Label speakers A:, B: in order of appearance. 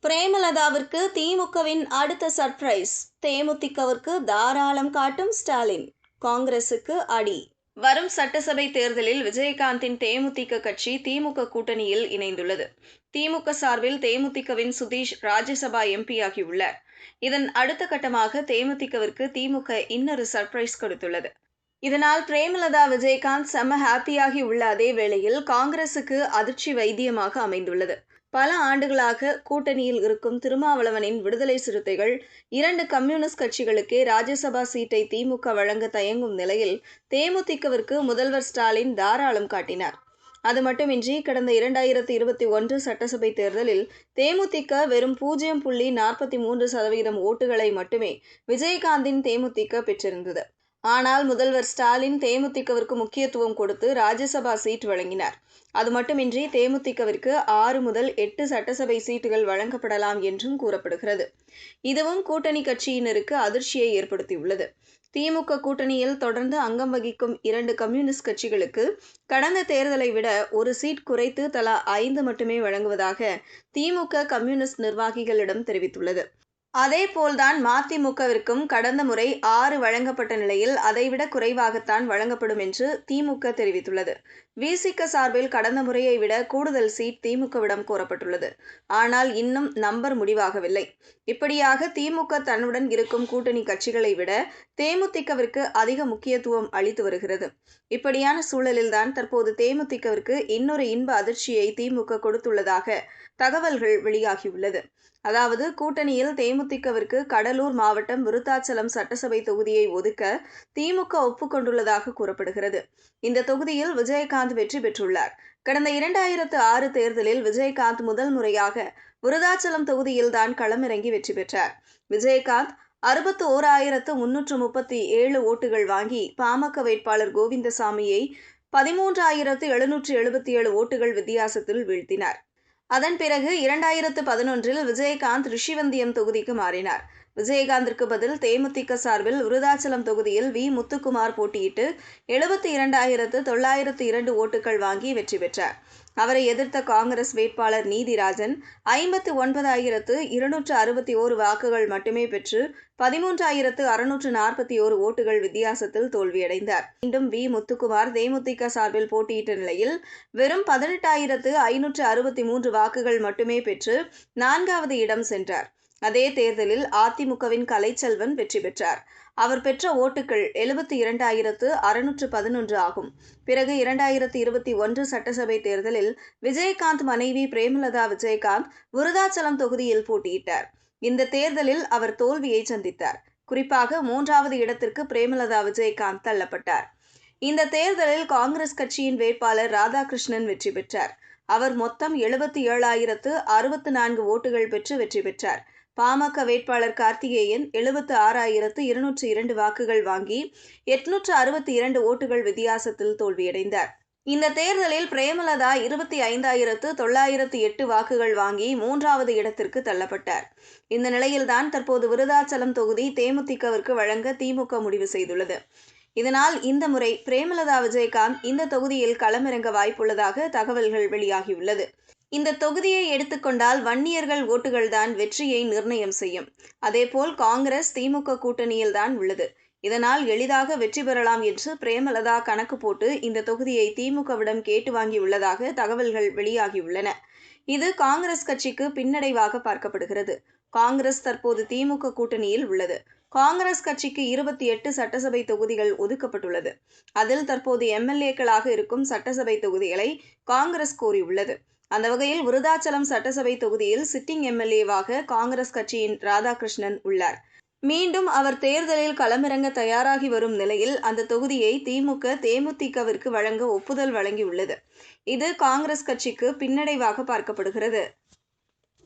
A: பிரேமலதாவிற்கு திமுகவின் அடுத்த சர்ப்ரைஸ். தேமுதிகவிற்கு தாராளம் காட்டும் ஸ்டாலின், காங்கிரசுக்கு அடி. வரும் சட்டசபை தேர்தலில் விஜயகாந்தின் தேமுதிக கட்சி திமுக கூட்டணியில் இணைந்துள்ளது. திமுக சார்பில் தேமுதிகவின் சுதீஷ் ராஜ்யசபா எம்பியாகியுள்ளார். இதன் அடுத்த கட்டமாக தேமுதிகவிற்கு திமுக இன்னொரு சர்ப்ரைஸ் கொடுத்துள்ளது. இதனால் பிரேமலதா விஜயகாந்த் செம்ம ஹாப்பியாகி உள்ள அதே வேளையில் காங்கிரசுக்கு அதிர்ச்சி வைத்தியமாக அமைந்துள்ளது. பல ஆண்டுகளாக கூட்டணியில் இருக்கும் திருமாவளவனின் விடுதலை சிறுத்தைகள் 2 கம்யூனிஸ்ட் கட்சிகளுக்கே ராஜ்யசபா சீட்டை திமுக வழங்க தயங்கும் நிலையில் தேமுதிகவிற்கு முதல்வர் ஸ்டாலின் தாராளம் காட்டினார். அது மட்டுமின்றி கடந்த 2021 சட்டசபை தேர்தலில் தேமுதிக வெறும் 0.43% ஓட்டுகளை மட்டுமே விஜயகாந்தின் தேமுதிக பெற்றிருந்தது. ஆனால் முதல்வர் ஸ்டாலின் தேமுதிகவிற்கு முக்கியத்துவம் கொடுத்து ராஜ்யசபா சீட் வழங்கினார். அது மட்டுமின்றி தேமுதிகவிற்கு 6 முதல் 8 சட்டசபை சீட்டுகள் வழங்கப்படலாம் என்றும் கூறப்படுகிறது. இதுவும் கூட்டணி கட்சியினருக்கு அதிர்ச்சியை ஏற்படுத்தியுள்ளது. திமுக கூட்டணியில் தொடர்ந்து அங்கம் வகிக்கும் 2 கம்யூனிஸ்ட் கட்சிகளுக்கு கடந்த தேர்தலை விட ஒரு சீட் குறைத்து தலா 5 மட்டுமே வழங்குவதாக திமுக கம்யூனிஸ்ட் நிர்வாகிகளிடம் தெரிவித்துள்ளது. அதேபோல்தான் மதிமுகவிற்கும் கடந்த முறை 6 வழங்கப்பட்ட நிலையில் அதைவிட குறைவாகத்தான் வழங்கப்படும் என்று திமுக தெரிவித்துள்ளது. விசிக சார்பில் கடந்த முறையை விட கூடுதல் சீட் திமுகவிடம் கோரப்பட்டுள்ளது. ஆனால் இன்னும் நம்பர் முடிவாகவில்லை. இப்படியாக திமுக தன்னுடன் இருக்கும் கூட்டணி கட்சிகளை விட தேமுதிகவிற்கு அதிக முக்கியத்துவம் அளித்து வருகிறது. இப்படியான சூழலில்தான் தற்போது தேமுதிகவிற்கு இன்னொரு இன்ப அதிர்ச்சியை திமுக கொடுத்துள்ளதாக தகவல்கள் வெளியாகியுள்ளது. அதாவது கூட்டணியில் தேமுதிகவிற்கு கடலூர் மாவட்டம் விருத்தாச்சலம் சட்டசபை தொகுதியை ஒதுக்க திமுக ஒப்புக்கொண்டுள்ளதாக கூறப்படுகிறது. இந்த தொகுதியில் விஜயகாந்த் வெற்றி பெற்றுள்ளார். கடந்த 2006 தேர்தலில் விஜயகாந்த் முதல் முறையாக விருத்தாச்சலம் தொகுதியில்தான் களமிறங்கி வெற்றி பெற்றார். விஜயகாந்த் 61,337 ஓட்டுகள் வாங்கி பாமக வேட்பாளர் கோவிந்தசாமியை 13,777 ஓட்டுகள் வித்தியாசத்தில் வீழ்த்தினார். அதன் பிறகு 2011 விஜயகாந்த் ரிஷிவந்தியம் தொகுதிக்கு மாறினார். விஜயகாந்திற்கு பதில் தேமுதிக சார்பில் விருத்தாச்சலம் தொகுதியில் வி. முத்துக்குமார் போட்டியிட்டு 72,902 ஓட்டுகள் வாங்கி வெற்றி பெற்றார். அவரை எதிர்த்த காங்கிரஸ் வேட்பாளர் நீதிராஜன் 59,261 வாக்குகள் மட்டுமே பெற்று 13,641 ஓட்டுகள் வித்தியாசத்தில் தோல்வியடைந்தார். மீண்டும் வி. முத்துக்குமார் தேமுதிக சார்பில் போட்டியிட்ட நிலையில் வெறும் 18,563 வாக்குகள் மட்டுமே பெற்று 4வது இடம் சென்றார். அதே தேர்தலில் அதிமுகவின் கலைச்செல்வன் வெற்றி பெற்றார். அவர் பெற்ற ஓட்டுகள் 72,611 ஆகும். பிறகு 2021 சட்டசபை தேர்தலில் விஜயகாந்த் மனைவி பிரேமலதா விஜயகாந்த் விருத்தாச்சலம் தொகுதியில் போட்டியிட்டார். இந்த தேர்தலில் அவர் தோல்வியை சந்தித்தார். குறிப்பாக 3வது இடத்திற்கு பிரேமலதா விஜயகாந்த் தள்ளப்பட்டார். இந்த தேர்தலில் காங்கிரஸ் கட்சியின் வேட்பாளர் ராதாகிருஷ்ணன் வெற்றி பெற்றார். அவர் மொத்தம் 77,064 ஓட்டுகள் பெற்று வெற்றி பெற்றார். பாமக வேட்பாளர் கார்த்திகேயன் 76,202 வாக்குகள் வாங்கி 862 ஓட்டுகள் வித்தியாசத்தில் தோல்வியடைந்தார். இந்த தேர்தலில் பிரேமலதா 25,908 வாக்குகள் வாங்கி 3வது இடத்திற்கு தள்ளப்பட்டார். இந்த நிலையில்தான் தற்போது விருத்தாச்சலம் தொகுதி தேமுதிகவிற்கு வழங்க திமுக முடிவு செய்துள்ளது. இதனால் இந்த முறை பிரேமலதா விஜயகாந்த் இந்த தொகுதியில் களமிறங்க வாய்ப்புள்ளதாக தகவல்கள் வெளியாகியுள்ளது. இந்த தொகுதியை எடுத்துக்கொண்டால் வன்னியர்கள் ஓட்டுகள்தான் வெற்றியை நிர்ணயம் செய்யும். அதேபோல் காங்கிரஸ் திமுக கூட்டணியில்தான் உள்ளது. இதனால் எளிதாக வெற்றி பெறலாம் என்று பிரேமலதா கணக்கு போட்டு இந்த தொகுதியை திமுகவிடம் கேட்டு வாங்கியுள்ளதாக தகவல்கள் வெளியாகியுள்ளன. இது காங்கிரஸ் கட்சிக்கு பின்னடைவாக பார்க்கப்படுகிறது. காங்கிரஸ் தற்போது திமுக கூட்டணியில் உள்ளது. காங்கிரஸ் கட்சிக்கு 28 சட்டசபை தொகுதிகள் ஒதுக்கப்பட்டுள்ளது. அதில் தற்போது எம்எல்ஏக்களாக இருக்கும் சட்டசபை தொகுதிகளை காங்கிரஸ் கோரியுள்ளது. அந்த வகையில் விருத்தாச்சலம் சட்டசபை தொகுதியில் சிட்டிங் எம்எல்ஏவாக காங்கிரஸ் கட்சியின் ராதாகிருஷ்ணன் உள்ளார். மீண்டும் அவர் தேர்தலில் களமிறங்க தயாராகி வரும் நிலையில் அந்த தொகுதியை திமுக தேமுதிகவிற்கு வழங்க ஒப்புதல் வழங்கியுள்ளது. இது காங்கிரஸ் கட்சிக்கு பின்னடைவாக பார்க்கப்படுகிறது.